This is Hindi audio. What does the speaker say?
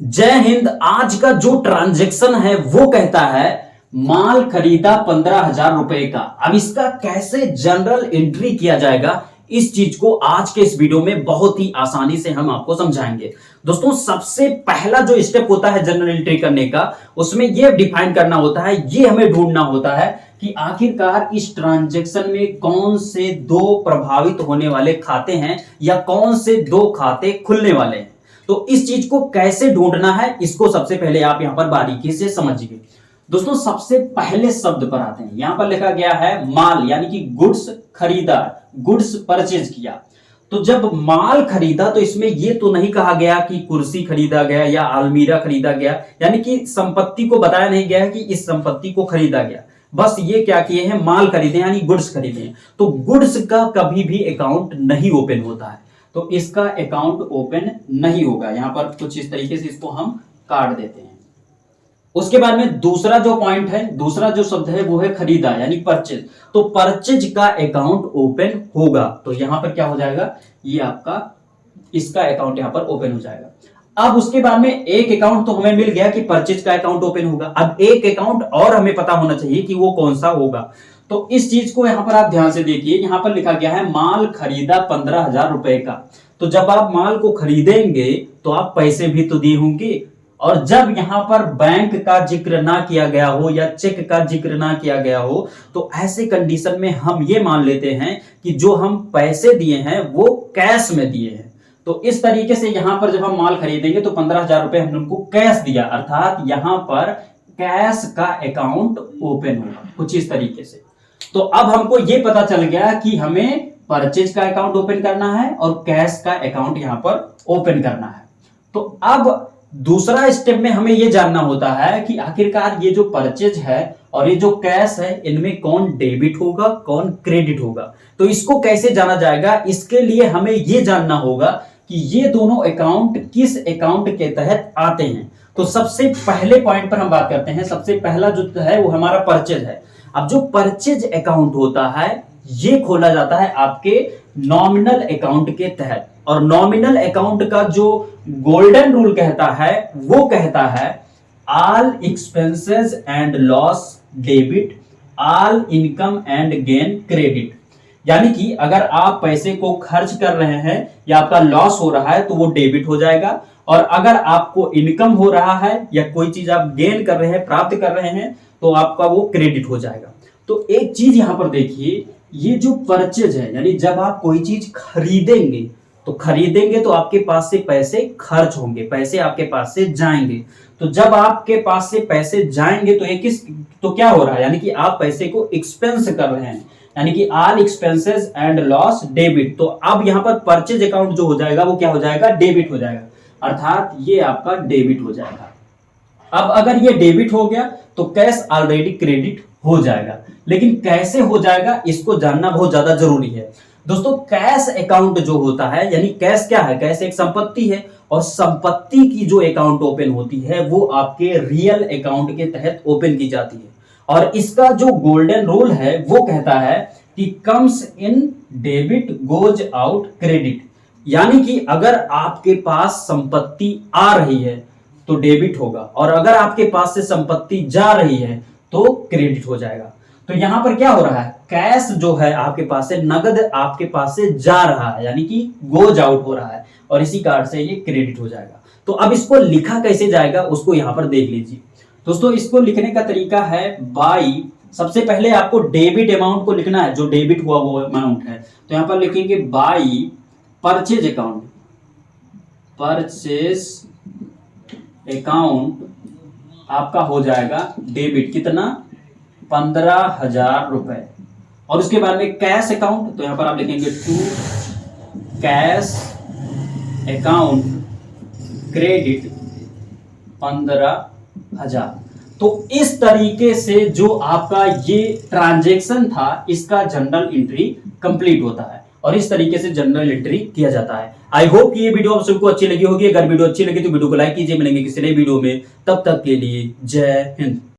जय हिंद। आज का जो ट्रांजैक्शन है वो कहता है माल खरीदा 15,000 रुपए का। अब इसका कैसे जनरल एंट्री किया जाएगा, इस चीज को आज के इस वीडियो में बहुत ही आसानी से हम आपको समझाएंगे। दोस्तों, सबसे पहला जो स्टेप होता है जनरल एंट्री करने का, उसमें यह डिफाइन करना होता है, ये हमें ढूंढना होता है कि आखिरकार इस ट्रांजैक्शन में कौन से दो प्रभावित होने वाले खाते हैं या कौन से दो खाते खुलने वाले हैं। तो इस चीज को कैसे ढूंढना है, इसको सबसे पहले आप यहां पर बारीकी से समझिए। दोस्तों, सबसे पहले शब्द पर आते हैं। यहां पर लिखा गया है माल, यानी कि गुड्स खरीदा, गुड्स परचेज किया। तो जब माल खरीदा तो इसमें यह तो नहीं कहा गया कि कुर्सी खरीदा गया या अलमीरा खरीदा गया, यानी कि संपत्ति को बताया नहीं गया कि इस संपत्ति को खरीदा गया। बस ये क्या किए हैं, माल खरीदे यानी गुड्स खरीदे हैं। तो गुड्स का कभी भी अकाउंट नहीं ओपन होता है, तो इसका अकाउंट ओपन नहीं होगा। यहां पर कुछ इस तरीके से इसको हम काट देते हैं। उसके बाद में दूसरा जो पॉइंट है, दूसरा जो शब्द है वो है खरीदा यानी परचेज। तो परचेज का अकाउंट ओपन होगा, तो यहां पर क्या हो जाएगा, ये आपका इसका अकाउंट यहां पर ओपन हो जाएगा। अब उसके बाद में एक अकाउंट तो हमें मिल गया कि परचेज का अकाउंट ओपन होगा। अब एक अकाउंट और हमें पता होना चाहिए कि वो कौन सा होगा। तो इस चीज को यहां पर आप ध्यान से देखिए। यहां पर लिखा गया है माल खरीदा 15,000 रुपए का। तो जब आप माल को खरीदेंगे तो आप पैसे भी तो दिए होंगे, और जब यहां पर बैंक का जिक्र ना किया गया हो या चेक का जिक्र ना किया गया हो, तो ऐसे कंडीशन में हम ये मान लेते हैं कि जो हम पैसे दिए हैं वो कैश में दिए हैं। तो इस तरीके से यहां पर जब हम माल खरीदेंगे तो 15,000 रुपए हमने उनको कैश दिया, अर्थात यहां पर कैश का अकाउंट ओपन होगा कुछ इस तरीके से। तो अब हमको ये पता चल गया कि हमें परचेज का अकाउंट ओपन करना है और कैश का अकाउंट यहां पर ओपन करना है। तो अब दूसरा स्टेप में हमें यह जानना होता है कि आखिरकार ये जो परचेज है और ये जो कैश है, इनमें कौन डेबिट होगा कौन क्रेडिट होगा। तो इसको कैसे जाना जाएगा, इसके लिए हमें यह जानना होगा कि ये दोनों अकाउंट किस अकाउंट के तहत आते हैं। तो सबसे पहले पॉइंट पर हम बात करते हैं। सबसे पहला जो है वो हमारा परचेज है। अब जो परचेज अकाउंट होता है ये खोला जाता है आपके नॉमिनल अकाउंट के तहत, और नॉमिनल अकाउंट का जो गोल्डन रूल कहता है वो कहता है all expenses and loss debit, all income and gain credit. यानी कि अगर आप पैसे को खर्च कर रहे हैं या आपका लॉस हो रहा है तो वो डेबिट हो जाएगा, और अगर आपको इनकम हो रहा है या कोई चीज आप गेन कर रहे हैं, प्राप्त कर रहे हैं, तो आपका वो क्रेडिट हो जाएगा। तो एक चीज यहां पर देखिए, ये जो परचेज है यानी जब आप कोई चीज खरीदेंगे तो आपके पास से पैसे खर्च होंगे, पैसे आपके पास से जाएंगे। तो जब आपके पास से पैसे जाएंगे तो क्या हो रहा है, यानी कि आप पैसे को एक्सपेंस कर रहे हैं, यानी कि all expenses and loss debit. तो अब यहां पर परचेज अकाउंट जो हो जाएगा वो क्या हो जाएगा, डेबिट हो जाएगा, अर्थात ये आपका डेबिट हो जाएगा। अब अगर ये डेबिट हो गया तो कैश ऑलरेडी क्रेडिट हो जाएगा। लेकिन कैसे हो जाएगा इसको जानना बहुत ज्यादा जरूरी है। दोस्तों, कैश अकाउंट जो होता है, यानी कैश क्या है, कैश एक संपत्ति है, और संपत्ति की जो अकाउंट ओपन होती है वो आपके रियल अकाउंट के तहत ओपन की जाती है। और इसका जो गोल्डन रूल है वो कहता है कि comes in debit goes out credit. यानी कि अगर आपके पास संपत्ति आ रही है तो डेबिट होगा, और अगर आपके पास से संपत्ति जा रही है तो क्रेडिट हो जाएगा। तो यहां पर क्या हो रहा है, कैश जो है आपके पास से, नगद आपके पास से जा रहा है, यानी कि गोज आउट हो रहा है, और इसी कार्ड से ये क्रेडिट हो जाएगा। तो अब इसको लिखा कैसे जाएगा उसको यहां पर देख लीजिए। दोस्तों, इसको लिखने का तरीका है बाई, सबसे पहले आपको डेबिट अमाउंट को लिखना है, जो डेबिट हुआ वो अमाउंट है। तो यहां पर लिखेंगे by purchase account, purchase account आपका हो जाएगा डेबिट, कितना, 15,000 रुपए। और उसके बाद में कैश अकाउंट, तो यहां पर आप लिखेंगे टू कैश अकाउंट क्रेडिट 15,000। तो इस तरीके से जो आपका ये ट्रांजैक्शन था इसका जनरल एंट्री कंप्लीट होता है, और इस तरीके से जनरल एंट्री किया जाता है। आई होप कि ये वीडियो आप सबको अच्छी लगी होगी। अगर वीडियो अच्छी लगी तो वीडियो को लाइक कीजिए। मिलेंगे किसी नई वीडियो में, तब तक के लिए जय हिंद।